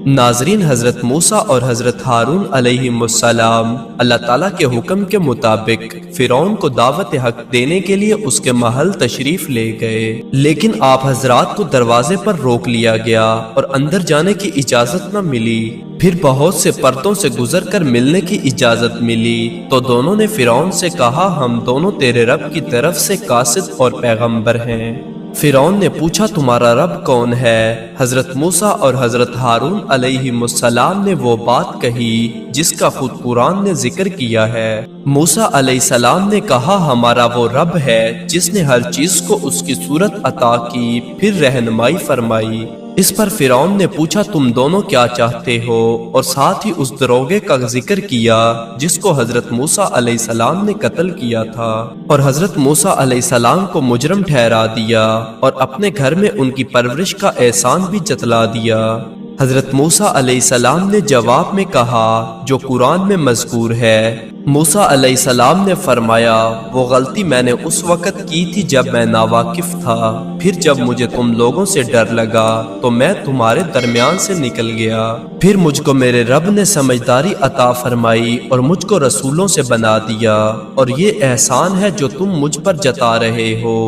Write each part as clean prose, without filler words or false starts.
ناظرین، حضرت موسیٰ اور حضرت ہارون علیہم السلام اللہ تعالیٰ کے حکم کے مطابق فرعون کو دعوت حق دینے کے لیے اس کے محل تشریف لے گئے، لیکن آپ حضرات کو دروازے پر روک لیا گیا اور اندر جانے کی اجازت نہ ملی۔ پھر بہت سے پردوں سے گزر کر ملنے کی اجازت ملی تو دونوں نے فرعون سے کہا، ہم دونوں تیرے رب کی طرف سے قاصد اور پیغمبر ہیں۔ فرعون نے پوچھا، تمہارا رب کون ہے؟ حضرت موسیٰ اور حضرت ہارون علیہم السلام نے وہ بات کہی جس کا خود قرآن نے ذکر کیا ہے۔ موسیٰ علیہ السلام نے کہا، ہمارا وہ رب ہے جس نے ہر چیز کو اس کی صورت عطا کی، پھر رہنمائی فرمائی۔ اس پر فرعون نے پوچھا، تم دونوں کیا چاہتے ہو؟ اور ساتھ ہی اس دروغے کا ذکر کیا جس کو حضرت موسیٰ علیہ السلام نے قتل کیا تھا، اور حضرت موسیٰ علیہ السلام کو مجرم ٹھہرا دیا اور اپنے گھر میں ان کی پرورش کا احسان بھی جتلا دیا۔ حضرت موسیٰ علیہ السلام نے جواب میں کہا جو قرآن میں مذکور ہے۔ موسیٰ علیہ السلام نے فرمایا، وہ غلطی میں نے اس وقت کی تھی جب میں ناواقف تھا، پھر جب مجھے تم لوگوں سے ڈر لگا تو میں تمہارے درمیان سے نکل گیا، پھر مجھ کو میرے رب نے سمجھداری عطا فرمائی اور مجھ کو رسولوں سے بنا دیا، اور یہ احسان ہے جو تم مجھ پر جتا رہے ہو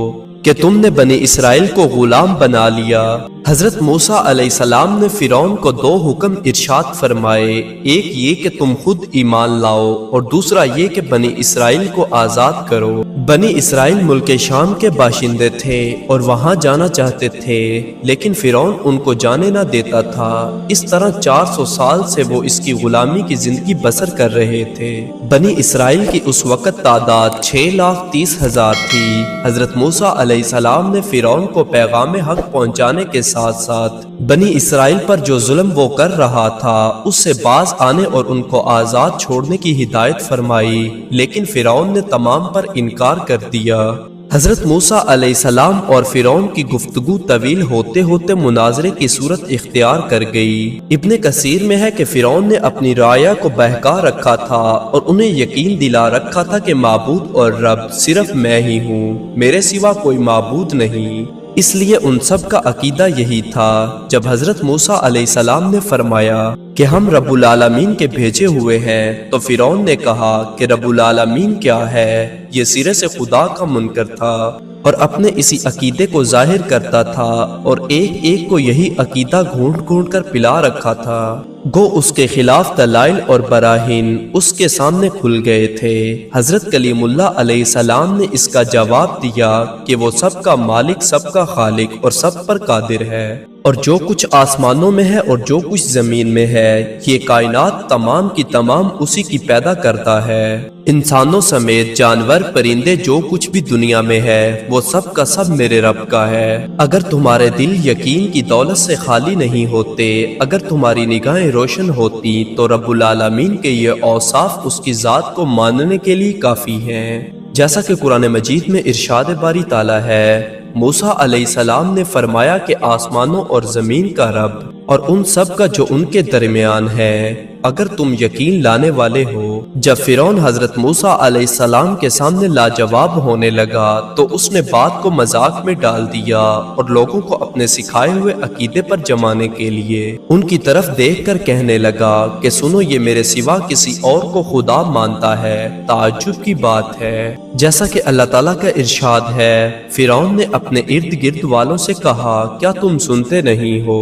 کہ تم نے بنی اسرائیل کو غلام بنا لیا۔ حضرت موسیٰ علیہ السلام نے فرعون کو دو حکم ارشاد فرمائے، ایک یہ کہ تم خود ایمان لاؤ اور دوسرا یہ کہ بنی اسرائیل کو آزاد کرو۔ بنی اسرائیل ملک شام کے باشندے تھے اور وہاں جانا چاہتے تھے، لیکن فرعون ان کو جانے نہ دیتا تھا۔ اس طرح 400 سال سے وہ اس کی غلامی کی زندگی بسر کر رہے تھے۔ بنی اسرائیل کی اس وقت تعداد 6,30,000 تھی۔ حضرت موسیٰ علیہ السلام نے فرعون کو پیغام حق پہنچانے کے ساتھ ساتھ بنی اسرائیل پر جو ظلم وہ کر رہا تھا اس سے باز آنے اور ان کو آزاد چھوڑنے کی ہدایت فرمائی، لیکن فرعون نے تمام پر انکار کر دیا۔ حضرت موسیٰ علیہ السلام اور فرعون کی گفتگو طویل ہوتے ہوتے مناظرے کی صورت اختیار کر گئی۔ ابن کثیر میں ہے کہ فرعون نے اپنی رعایا کو بہکا رکھا تھا اور انہیں یقین دلا رکھا تھا کہ معبود اور رب صرف میں ہی ہوں، میرے سوا کوئی معبود نہیں۔ اس لیے ان سب کا عقیدہ یہی تھا۔ جب حضرت موسیٰ علیہ السلام نے فرمایا کہ ہم رب العالمین کے بھیجے ہوئے ہیں تو فرعون نے کہا کہ رب العالمین کیا ہے؟ یہ سرے سے خدا کا منکر تھا اور اپنے اسی عقیدے کو ظاہر کرتا تھا اور ایک ایک کو یہی عقیدہ گھونٹ گھونٹ کر پلا رکھا تھا، گو اس کے خلاف دلائل اور براہین اس کے سامنے کھل گئے تھے۔ حضرت کلیم اللہ علیہ السلام نے اس کا جواب دیا کہ وہ سب کا مالک، سب کا خالق اور سب پر قادر ہے، اور جو کچھ آسمانوں میں ہے اور جو کچھ زمین میں ہے، یہ کائنات تمام کی تمام اسی کی پیدا کرتا ہے۔ انسانوں سمیت جانور، پرندے، جو کچھ بھی دنیا میں ہے وہ سب کا سب میرے رب کا ہے۔ اگر تمہارے دل یقین کی دولت سے خالی نہیں ہوتے، اگر تمہاری نگاہیں روشن ہوتی تو رب العالمین کے یہ اوصاف اس کی ذات کو ماننے کے لیے کافی ہیں۔ جیسا کہ قرآن مجید میں ارشاد باری تعالیٰ ہے، موسیٰ علیہ السلام نے فرمایا کہ آسمانوں اور زمین کا رب اور ان سب کا جو ان کے درمیان ہے، اگر تم یقین لانے والے ہو۔ جب فرعون حضرت موسیٰ علیہ السلام کے سامنے لاجواب ہونے لگا تو اس نے بات کو مذاق میں ڈال دیا اور لوگوں کو اپنے سکھائے ہوئے عقیدے پر جمانے کے لیے ان کی طرف دیکھ کر کہنے لگا کہ سنو، یہ میرے سوا کسی اور کو خدا مانتا ہے، تعجب کی بات ہے۔ جیسا کہ اللہ تعالیٰ کا ارشاد ہے، فرعون نے اپنے ارد گرد والوں سے کہا، کیا تم سنتے نہیں ہو؟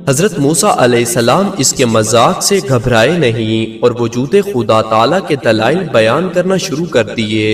حضرت موسیٰ علیہ السلام اس کے مذاق سے گھبرائے نہیں اور وجود خدا تعالیٰ کے دلائل بیان کرنا شروع کر دیے۔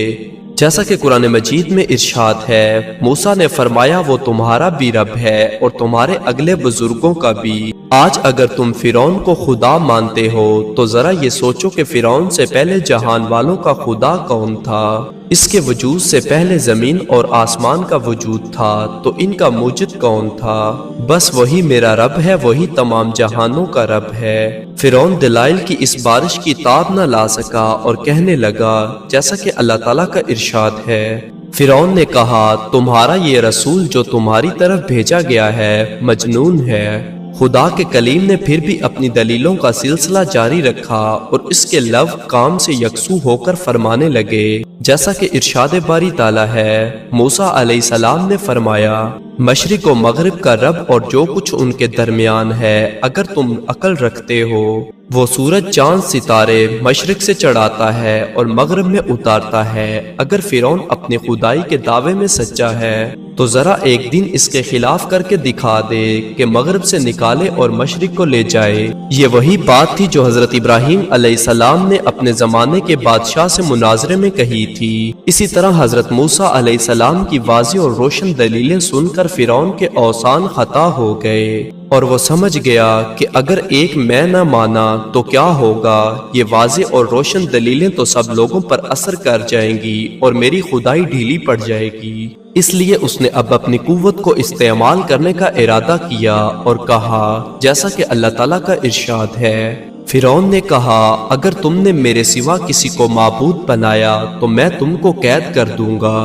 جیسا کہ قرآن مجید میں ارشاد ہے، موسیٰ نے فرمایا، وہ تمہارا بھی رب ہے اور تمہارے اگلے بزرگوں کا بھی۔ آج اگر تم فرعون کو خدا مانتے ہو تو ذرا یہ سوچو کہ فرعون سے پہلے جہان والوں کا خدا کون تھا؟ اس کے وجود سے پہلے زمین اور آسمان کا وجود تھا، تو ان کا موجد کون تھا؟ بس وہی میرا رب ہے، وہی تمام جہانوں کا رب ہے۔ فرعون دلائل کی اس بارش کی تاب نہ لا سکا اور کہنے لگا جیسا کہ اللہ تعالیٰ کا ارشاد ہے۔ فرعون نے کہا، تمہارا یہ رسول جو تمہاری طرف بھیجا گیا ہے مجنون ہے۔ خدا کے کلیم نے پھر بھی اپنی دلیلوں کا سلسلہ جاری رکھا اور اس کے لفظ کام سے یکسو ہو کر فرمانے لگے، جیسا کہ ارشاد باری تعالیٰ ہے، موسیٰ علیہ السلام نے فرمایا، मशरिक और मगरिब का रब और जो कुछ उनके दरमियान है, अगर तुम अकल रखते हो। वो सूरज चांद सितारे मशरिक से चढ़ाता है और मगरिब में उतारता है। अगर फिरौन अपनी खुदाई के दावे में सच्चा है तो जरा एक दिन इसके खिलाफ करके दिखा दे कि मगरिब से निकाले और मशरिक को ले जाए। ये वही बात थी जो हजरत इब्राहीम अलैहिस्सलाम ने अपने जमाने के बादशाह से मुनाजरे में कही थी। इसी तरह हजरत मूसा अलैहिस्सलाम की वाज़ेह और रोशन दलीलें सुनकर फिरौन के औसान खता हो गए और वो समझ गया कि अगर एक मैं न माना तो क्या होगा। ये वाज़ेह और रोशन दलीलें तो सब लोगों पर असर कर जाएंगी और मेरी खुदाई ढीली पड़ जाएगी। इसलिए उसने अब अपनी कुव्वत को इस्तेमाल करने का इरादा किया और कहा, जैसा कि अल्लाह ताला का इरशाद है, फिरौन ने कहा, अगर तुमने मेरे सिवा किसी को माबूद बनाया तो मैं तुमको कैद कर दूंगा।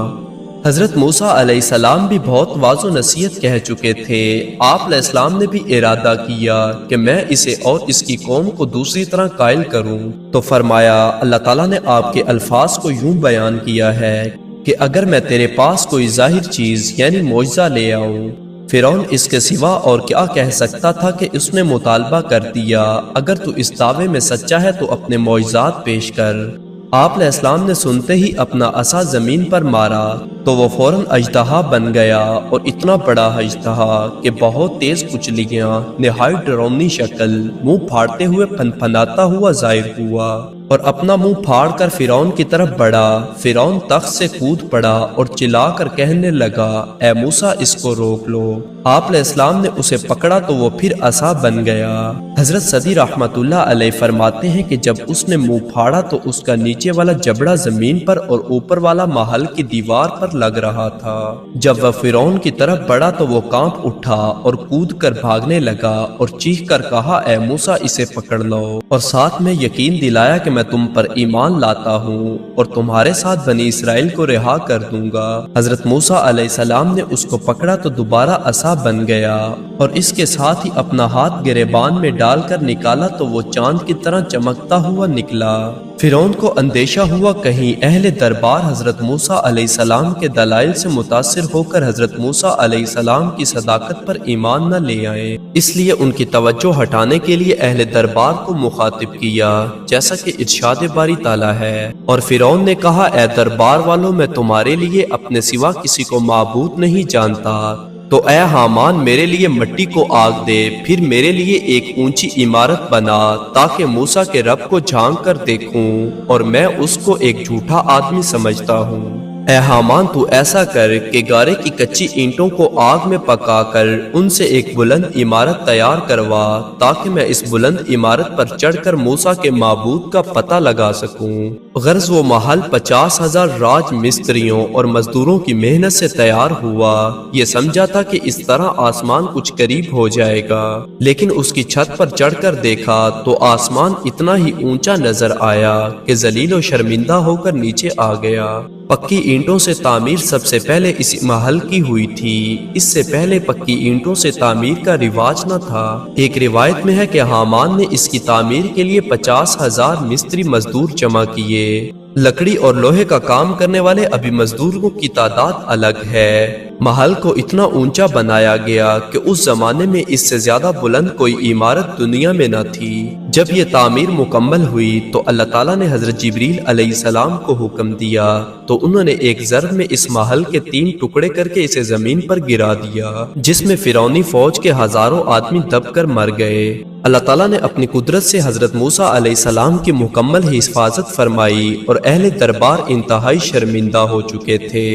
हजरत मूसा अलैहिस्सलाम भी बहुत वाज़ो नसीहत कह चुके थे। आप अलैहिस्सलाम ने भी इरादा किया कि मैं इसे और इसकी कौम को दूसरी तरह कायल करूं। तो फरमाया, अल्लाह ताला ने आपके अल्फाज को यूं बयान किया है कि अगर मैं तेरे पास कोई जाहिर चीज यानी मौजज़ा ले आऊं। फिरौन इसके सिवा और क्या कह सकता था कि उसने मुतालबा कर दिया, अगर तू इस दावे में सच्चा है तो अपने मौजज़ात पेश कर। आप अलैहिस्सलाम ने सुनते ही अपना असा जमीन पर मारा तो वो फौरन अजदहा बन गया और इतना बड़ा अजदहा कि बहुत तेज कुचलियां निहायत डरावनी शक्ल मुंह फाड़ते हुए फनफनाता हुआ जाहिर हुआ और अपना मुंह फाड़ कर फिरौन की तरफ बढ़ा। फिरौन तख्त से कूद पड़ा और चिल्लाकर कहने लगा, ए मूसा, इसको रोक लो। आप अलैहिस्सलाम ने उसे पकड़ा तो वो फिर असा बन गया। हजरत सदी रहमतुल्लाह अलैह फरमाते हैं कि जब उसने मुंह फाड़ा तो उसका नीचे वाला जबड़ा जमीन पर और ऊपर वाला महल की दीवार पर लग रहा था। जब वह फिरौन की तरफ बढ़ा तो वो कांप उठा और कूद कर भागने लगा और चीख कर कहा, ए मूसा, इसे पकड़ लो। और साथ में यकीन दिलाया कि मैं तुम पर ईमान लाता हूँ और तुम्हारे साथ बनी इसराइल को रिहा कर दूंगा। हजरत मूसा अलैहिस्सलाम ने उसको पकड़ा तो दोबारा असा बन गया और इसके साथ ही अपना हाथ गिरेबान में डालकर निकाला तो वो चांद की तरह चमकता हुआ निकला। फिरौन को अंदेशा हुआ कहीं अहले दरबार हजरत मूसा अलैहिस्सलाम के दलाइल से मुतासिर होकर हजरत मूसा अलैहिस्सलाम की सदाकत पर ईमान न ले आए। इसलिए उनकी तवज्जो हटाने के लिए अहले दरबार को मुखातिब किया, जैसा कि इरशाद बारी ताला है। और फिरौन ने कहा, ए दरबार वालों, मैं तुम्हारे लिए अपने सिवा किसी को माबूद नहीं जानता, तो ए हामान, मेरे लिए मिट्टी को आग दे, फिर मेरे लिए एक ऊंची इमारत बना ताकि मूसा के रब को झांक कर देखूं और मैं उसको एक झूठा आदमी समझता हूँ। ए हामान, तू ऐसा कर कि गारे की कच्ची ईंटों को आग में पकाकर उनसे एक बुलंद इमारत तैयार करवा ताकि मैं इस बुलंद इमारत पर चढ़कर मूसा के माबूद का पता लगा सकूं। गर्ज वो महल 50,000 राज मिस्त्रियों और मजदूरों की मेहनत से तैयार हुआ। ये समझा था कि इस तरह आसमान कुछ करीब हो जाएगा, लेकिन उसकी छत पर चढ़कर देखा तो आसमान इतना ही ऊंचा नजर आया कि जलील और शर्मिंदा होकर नीचे आ गया। पक्की ईंटों से तामीर सबसे पहले इस महल की हुई थी। इससे पहले पक्की ईंटों से तामीर का रिवाज न था। एक रिवायत में है कि हामान ने इसकी तामीर के लिए 50,000 मिस्त्री मजदूर जमा किए। लकड़ी और लोहे का काम करने वाले अभी मजदूरों की तादाद अलग है। महल को इतना ऊंचा बनाया गया कि उस जमाने में इससे ज्यादा बुलंद कोई इमारत दुनिया में न थी। जब ये तामीर मुकम्मल हुई तो अल्लाह ताला ने हजरत जिब्रील अलैहिस्सलाम को हुक्म दिया तो उन्होंने एक ज़र्ब में इस महल के 3 टुकड़े करके इसे जमीन पर गिरा दिया, जिसमें फिरौनी फौज के हजारों आदमी दबकर मर गए। अल्लाह ताला ने अपनी कुदरत से हजरत मूसा अलैहिस्सलाम की मुकम्मल हिफाजत फरमाई और अहले दरबार इंतहाई शर्मिंदा हो चुके थे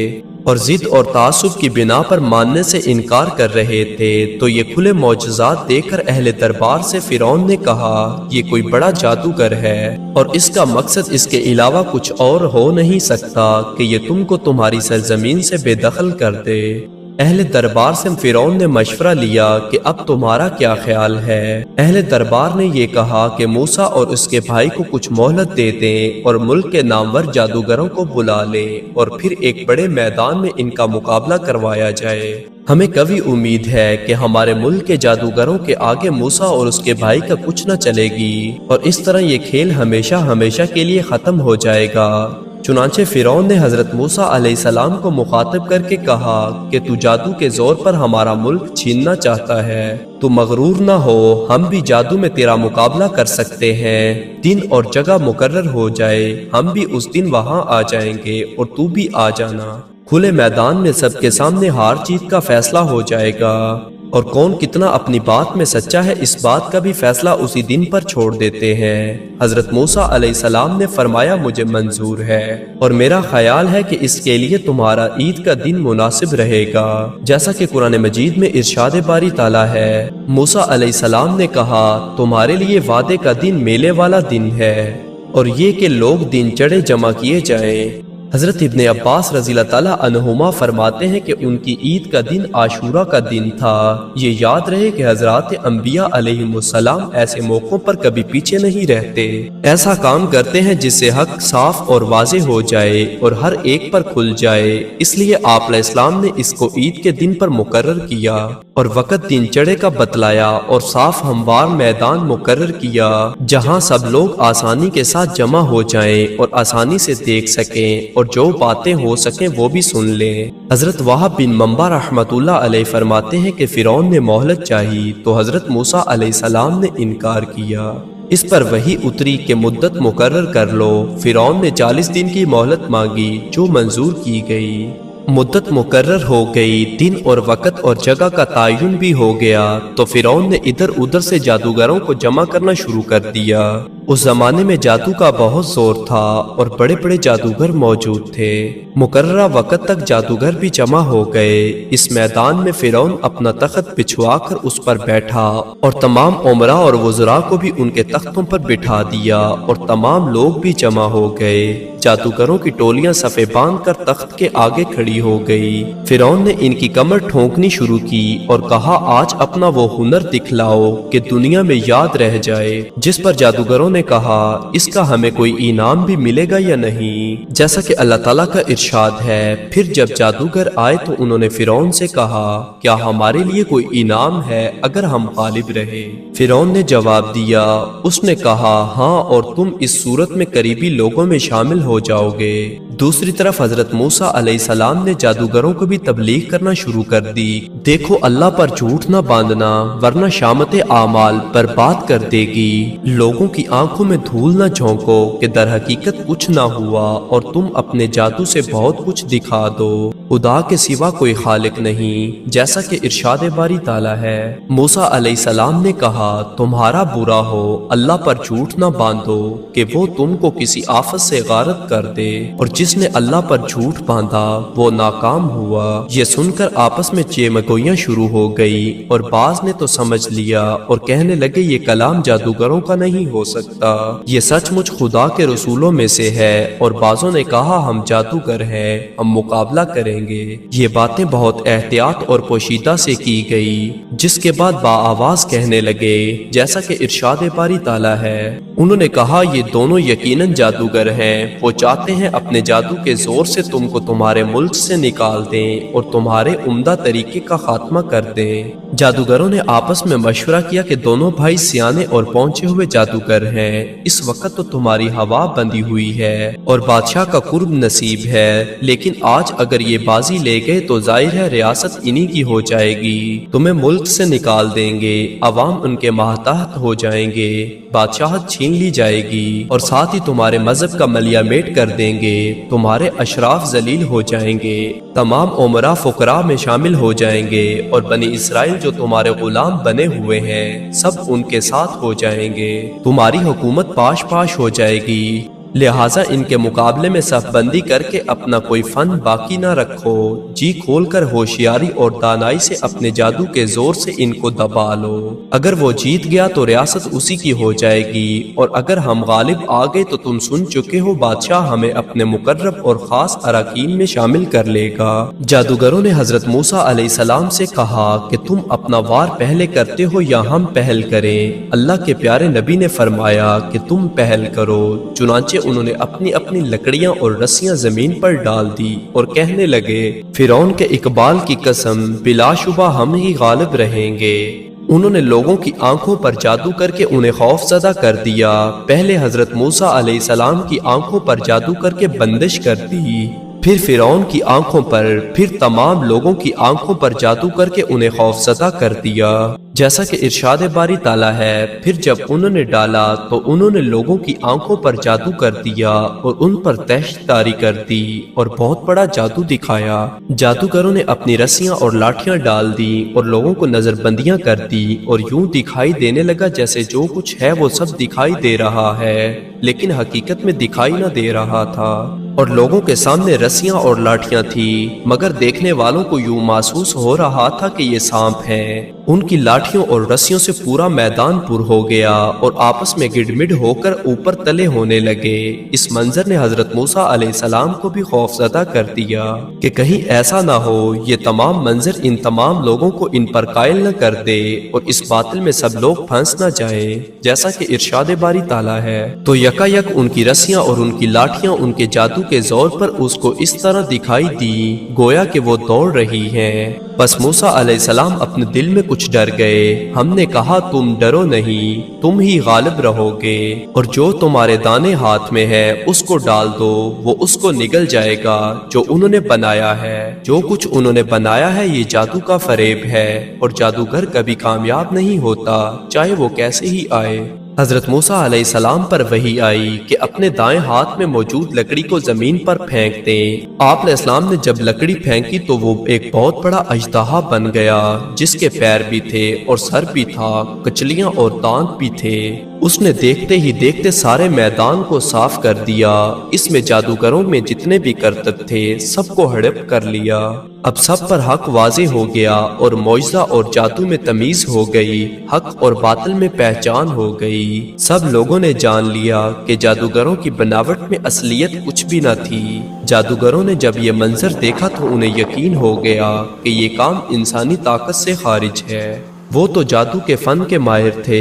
और जिद और तासुब की बिना पर मानने से इनकार कर रहे थे। तो ये खुले मौजज़ात देखकर अहले दरबार से फिरौन ने कहा, ये कोई बड़ा जादूगर है और इसका मकसद इसके अलावा कुछ और हो नहीं सकता कि ये तुमको तुम्हारी सरजमीन से बेदखल कर दे। अहले दरबार से फिरौन ने मशवरा लिया कि अब तुम्हारा क्या ख्याल है। अहले दरबार ने ये कहा कि मूसा और उसके भाई को कुछ मोहलत दे दें और मुल्क के नामवर जादूगरों को बुला लें और फिर एक बड़े मैदान में इनका मुकाबला करवाया जाए। हमें कभी उम्मीद है कि हमारे मुल्क के जादूगरों के आगे मूसा और उसके भाई का कुछ न चलेगी और इस तरह ये खेल हमेशा हमेशा के लिए खत्म हो जाएगा। चुनांचे फिरौन ने हजरत मूसा अलैहिस्सलाम को मुखातिब करके कहा कि तू जादू के जोर पर हमारा मुल्क छीनना चाहता है, तू मगरूर ना हो, हम भी जादू में तेरा मुकाबला कर सकते हैं। दिन और जगह मुकर्रर हो जाए, हम भी उस दिन वहां आ जाएंगे और तू भी आ जाना। खुले मैदान में सबके सामने हार जीत का फैसला हो जाएगा और कौन कितना अपनी बात में सच्चा है इस बात का भी फैसला उसी दिन पर छोड़ देते हैं। हजरत मूसा अलैहिस्सलाम ने फरमाया मुझे मंजूर है और मेरा ख्याल है कि इसके लिए तुम्हारा ईद का दिन मुनासिब रहेगा, जैसा कि कुरान मजीद में इरशाद बारी ताला है। मूसा अलैहिस्सलाम ने कहा तुम्हारे लिए वादे का दिन मेले वाला दिन है और ये कि लोग दिन चढ़े जमा किए जाएं। हजरत इब्ने अब्बास रज़ियल्लाहु ताला अन्हुमा फरमाते हैं कि उनकी ईद का दिन आशूरा का दिन था। ये याद रहे कि हजरात अंबिया अलैहिमुस्सलाम ऐसे मौकों पर कभी पीछे नहीं रहते, ऐसा काम करते हैं जिससे हक साफ और वाज़ेह हो जाए और हर एक पर खुल जाए। इसलिए आप अलैहिस्सलाम ने इसको ईद के दिन पर मुकर्रर किया और वक़्त दिन चढ़े का बतलाया और साफ हमवार मैदान मुकर्रर किया जहाँ सब लोग आसानी के साथ जमा हो जाएं और आसानी से देख सकें और जो बातें हो सकें वो भी सुन लें। हजरत वहाब बिन मंबा रहमतुल्लाह अलैह फरमाते हैं कि फिरौन ने मोहलत चाही तो हजरत मूसा अलैहिस्सलाम ने इनकार किया। इस पर वही उतरी कि मुद्दत मुकर्रर कर लो। फिरौन ने 40 दिन की मोहलत मांगी जो मंजूर की गई। मुद्दत मुकर्रर हो गई, दिन और वक़्त और जगह का तयन भी हो गया तो फिरौन ने इधर उधर से जादूगरों को जमा करना शुरू कर दिया। उस जमाने में जादू का बहुत जोर था और बड़े बड़े जादूगर मौजूद थे। मुकर्ररा वक़्त तक जादूगर भी जमा हो गए। इस मैदान में फिरौन अपना तख्त बिछवा कर उस पर बैठा और तमाम उमरा और वज़रा को भी उनके तख्तों पर बिठा दिया और तमाम लोग भी जमा हो गए। जादूगरों की टोलियां सफ़े बांध कर तख्त के आगे खड़ी हो गई। फिरौन ने इनकी कमर ठोंकनी शुरू की और कहा आज अपना वो हुनर दिखलाओ कि दुनिया में याद रह जाए। जिस पर जादूगरों ने कहा इसका हमें कोई इनाम भी मिलेगा या नहीं, जैसा कि अल्लाह ताला का इरशाद है। फिर जब जादूगर आए तो उन्होंने फिरौन से कहा क्या हमारे लिए कोई इनाम है अगर हम गालिब रहे? फिरौन ने जवाब दिया, उसने कहा हाँ और तुम इस सूरत में करीबी लोगों में शामिल हो जाओगे। दूसरी तरफ हजरत मूसा अलैहिस्सलाम ने जादूगरों को भी तबलीग करना शुरू कर दी। देखो अल्लाह पर झूठ न बांधना वरना शामते आमाल बर्बाद कर देगी। लोगों की आंखों में धूल न झोंको कि दर हकीकत कुछ ना हुआ और तुम अपने जादू से बहुत कुछ दिखा दो। खुदा के सिवा कोई खालिक नहीं, जैसा कि इरशाद बारी ताला है। मूसा अलैहिस्सलाम ने कहा तुम्हारा बुरा हो, अल्लाह पर झूठ न बांधो कि वो तुमको किसी आफत से गारत कर दे और जिसने अल्लाह पर झूठ बांधा वो नाकाम हुआ। ये सुनकर आपस में चेमगोइयां शुरू हो गई और बाज ने तो समझ लिया और कहने लगे ये कलाम जादूगरों का नहीं हो सकता, ये सचमुच खुदा के रसूलों में से है। और बाजों ने कहा हम जादूगर हैं, हम मुकाबला करेंगे। ये बातें बहुत एहतियात और पोशीदा से की गई। जिसके बाद बाआवाज कहने लगे जैसा कि इरशाद बारी ताला है। उन्होंने कहा ये दोनों यकीनन जादूगर हैं, वो चाहते हैं अपने जादू के जोर से तुमको तुम्हारे मुल्क से निकाल दें और तुम्हारे उम्दा तरीके का खात्मा कर दें। जादूगरों ने आपस में मशवरा किया कि दोनों भाई सियाने और पहुंचे हुए जादूगर हैं। इस वक्त तो तुम्हारी हवा बंधी हुई है और बादशाह का कुर्ब नसीब है, लेकिन आज अगर ये बाजी ले गए तो जाहिर है रियासत इन्हीं की हो जाएगी। तुम्हें मुल्क से निकाल देंगे, अवाम उनके माहताहत हो जाएंगे, बादशाहत छीन ली जाएगी और साथ ही तुम्हारे मजहब का मलियामेट कर देंगे। तुम्हारे अशराफ जलील हो जाएंगे, तमाम उमरा फुकरा में शामिल हो जाएंगे और बनी इसराइल जो तुम्हारे गुलाम बने हुए हैं सब उनके साथ हो जाएंगे। तुम्हारी हुकूमत पाश पाश हो जाएगी। लिहाजा इनके मुकाबले में सफबंदी करके अपना कोई फन बाकी ना रखो। जी खोलकर होशियारी और दानाई से अपने जादू के जोर से इनको दबा लो। अगर वो जीत गया तो रियासत उसी की हो जाएगी और अगर हम गालिब आ गए तो तुम सुन चुके हो बादशाह हमें अपने मुकर्रब और खास अरकान में शामिल कर लेगा। जादूगरों ने हजरत मूसा अलैहिस्सलाम से कहा कि तुम अपना वार पहले करते हो या हम पहल करें? अल्लाह के प्यारे नबी ने फरमाया कि तुम पहल करो। चुनांचे उन्होंने अपनी अपनी लकड़ियां और रस्सियां जमीन पर डाल दी और कहने लगे फिरौन के इकबाल की कसम बिलाशुबा हम ही गालिब रहेंगे। انہوں نے لوگوں کی آنکھوں پر جادو کر کے انہیں خوف زدہ کر دیا۔ پہلے حضرت موسیٰ علیہ السلام کی آنکھوں پر جادو کر کے بندش کر دی، پھر فرعون کی آنکھوں پر، پھر تمام لوگوں کی آنکھوں پر جادو کر کے انہیں خوف زدہ کر دیا۔ جیسا کہ ارشاد باری تعالیٰ ہے، پھر جب انہوں نے ڈالا تو انہوں نے لوگوں کی آنکھوں پر جادو کر دیا اور ان پر دہشت طاری کر دی اور بہت بڑا جادو دکھایا۔ جادوگروں نے اپنی رسیاں اور لاٹھیاں ڈال دی اور لوگوں کو نظر بندیاں کر دی اور یوں دکھائی دینے لگا جیسے جو کچھ ہے وہ سب دکھائی دے رہا ہے، لیکن حقیقت میں دکھائی نہ دے رہا تھا، اور لوگوں کے سامنے رسیاں اور لاٹھیاں تھی، مگر دیکھنے والوں کو یوں محسوس ہو رہا تھا کہ یہ سانپ ہیں۔ ان کی لاٹھیوں اور رسیوں سے پورا میدان پر ہو گیا اور آپس میں گڑمڑ ہو کر اوپر تلے ہونے لگے۔ اس منظر نے حضرت موسیٰ علیہ السلام کو بھی خوف زدہ کر دیا کہ کہیں ایسا نہ ہو یہ تمام منظر ان تمام لوگوں کو ان پر قائل نہ کر دے اور اس باطل میں سب لوگ پھنس نہ جائیں، جیسا کہ ارشاد باری تعالیٰ ہے۔ تو یکا یک ان کی رسیاں اور ان کی لاٹھیاں ان کے جادو کے زور پر اس کو اس طرح دکھائی دی گویا کہ وہ دوڑ رہی ہیں۔ بس موسیٰ علیہ السلام اپنے دل میں کچھ ڈر گئے۔ ہم نے کہا تم ڈرو نہیں، تم ہی غالب رہو گے، اور جو تمہارے دانے ہاتھ میں ہے اس کو ڈال دو، وہ اس کو نگل جائے گا جو انہوں نے بنایا ہے۔ جو کچھ انہوں نے بنایا ہے یہ جادو کا فریب ہے، اور جادوگر کبھی کامیاب نہیں ہوتا چاہے وہ کیسے ہی آئے۔ حضرت موسیٰ علیہ السلام پر وحی آئی کہ اپنے دائیں ہاتھ میں موجود لکڑی کو زمین پر پھینک دیں۔ آپ علیہ السلام نے جب لکڑی پھینکی تو وہ ایک بہت بڑا اژدہا بن گیا، جس کے پیر بھی تھے اور سر بھی تھا، کچلیاں اور دانت بھی تھے۔ اس نے دیکھتے ہی دیکھتے سارے میدان کو صاف کر دیا۔ اس میں جادوگروں میں جتنے بھی کرتب تھے سب کو ہڑپ کر لیا۔ اب سب پر حق واضح ہو گیا اور معجزہ اور جادو میں تمیز ہو گئی، حق اور باطل میں پہچان ہو گئی۔ سب لوگوں نے جان لیا کہ جادوگروں کی بناوٹ میں اصلیت کچھ بھی نہ تھی۔ جادوگروں نے جب یہ منظر دیکھا تو انہیں یقین ہو گیا کہ یہ کام انسانی طاقت سے خارج ہے۔ وہ تو جادو کے فن کے ماہر تھے،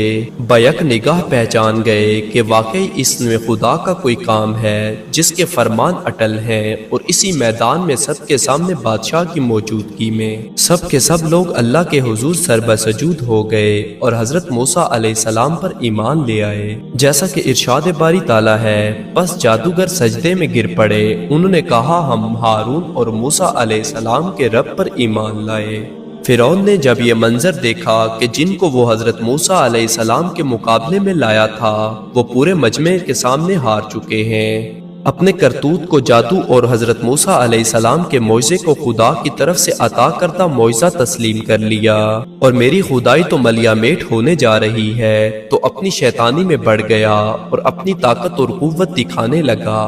بیک نگاہ پہچان گئے کہ واقعی اس میں خدا کا کوئی کام ہے جس کے فرمان اٹل ہیں، اور اسی میدان میں سب کے سامنے بادشاہ کی موجودگی میں سب کے سب لوگ اللہ کے حضور سربسجود ہو گئے اور حضرت موسیٰ علیہ السلام پر ایمان لے آئے، جیسا کہ ارشاد باری تعالیٰ ہے۔ بس جادوگر سجدے میں گر پڑے، انہوں نے کہا ہم ہارون اور موسیٰ علیہ السلام کے رب پر ایمان لائے۔ فرعون نے جب یہ منظر دیکھا کہ جن کو وہ حضرت موسیٰ علیہ السلام کے مقابلے میں لایا تھا وہ پورے مجمع کے سامنے ہار چکے ہیں، اپنے کرتوت کو جادو اور حضرت موسیٰ علیہ السلام کے معجزے کو خدا کی طرف سے عطا کردہ معجزہ تسلیم کر لیا، اور میری خدائی تو ملیا میٹ ہونے جا رہی ہے، تو اپنی شیطانی میں بڑھ گیا اور اپنی طاقت اور قوت دکھانے لگا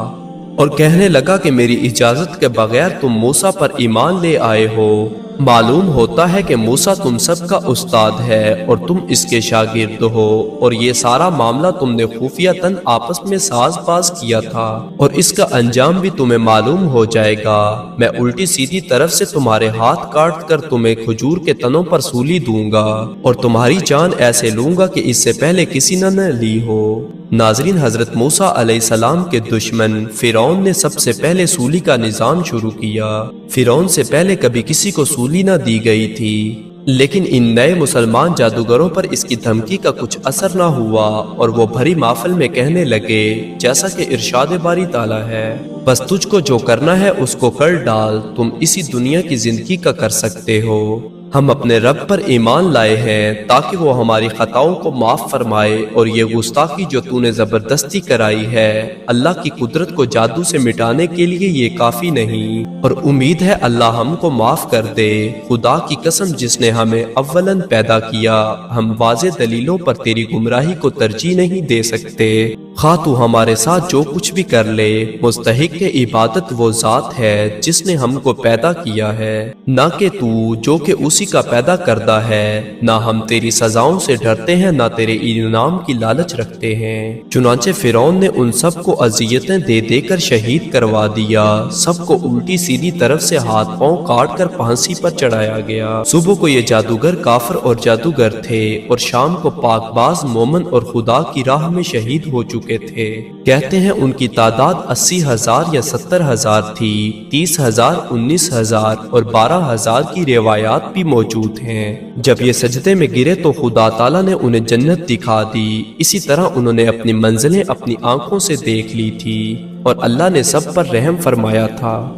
اور کہنے لگا کہ میری اجازت کے بغیر تم موسیٰ پر ایمان لے آئے ہو۔ معلوم ہوتا ہے کہ موسیٰ تم سب کا استاد ہے اور تم اس کے شاگرد ہو، اور یہ سارا معاملہ تم نے خفیہ تن آپس میں ساز باز کیا تھا، اور اس کا انجام بھی تمہیں معلوم ہو جائے گا۔ میں الٹی سیدھی طرف سے تمہارے ہاتھ کاٹ کر تمہیں کھجور کے تنوں پر سولی دوں گا، اور تمہاری جان ایسے لوں گا کہ اس سے پہلے کسی نے لی ہو۔ ناظرین، حضرت موسیٰ علیہ السلام کے دشمن فرعون نے سب سے پہلے سولی کا نظام شروع کیا۔ فرعون سے پہلے کبھی کسی کو سولی نہ دی گئی تھی، لیکن ان نئے مسلمان جادوگروں پر اس کی دھمکی کا کچھ اثر نہ ہوا اور وہ بھری محفل میں کہنے لگے، جیسا کہ ارشاد باری تعالیٰ ہے، بس تجھ کو جو کرنا ہے اس کو کر ڈال، تم اسی دنیا کی زندگی کا کر سکتے ہو۔ ہم اپنے رب پر ایمان لائے ہیں تاکہ وہ ہماری خطاؤں کو معاف فرمائے، اور یہ گستاخی جو تو نے زبردستی کرائی ہے اللہ کی قدرت کو جادو سے مٹانے کے لیے یہ کافی نہیں، اور امید ہے اللہ ہم کو معاف کر دے۔ خدا کی قسم جس نے ہمیں اولاً پیدا کیا، ہم واضح دلیلوں پر تیری گمراہی کو ترجیح نہیں دے سکتے۔ خواہ تو ہمارے ساتھ جو کچھ بھی کر لے، مستحق عبادت وہ ذات ہے جس نے ہم کو پیدا کیا ہے، نہ کہ تو جو کہ اسی کا پیدا کردہ ہے۔ نہ ہم تیری سزاؤں سے ڈرتے ہیں نہ تیرے انعام کی لالچ رکھتے ہیں۔ چنانچہ فرعون نے ان سب کو اذیتیں دے دے کر شہید کروا دیا، سب کو الٹی سیدھی طرف سے ہاتھ پاؤں کاٹ کر پھانسی پر چڑھایا گیا۔ صبح کو یہ جادوگر کافر اور جادوگر تھے، اور شام کو پاک باز مومن اور خدا کی راہ میں شہید ہو چکے चुके थे। कहते हैं उनकी तादाद 80,000 या 70,000 थी। 30,000, 19,000 और 12,000 की रिवायात भी मौजूद हैं। जब ये सजदे में गिरे तो खुदा ताला ने उन्हें जन्नत दिखा दी। इसी तरह उन्होंने अपनी मंजिलें अपनी आंखों से देख ली थी और अल्लाह ने सब पर रहम फरमाया था।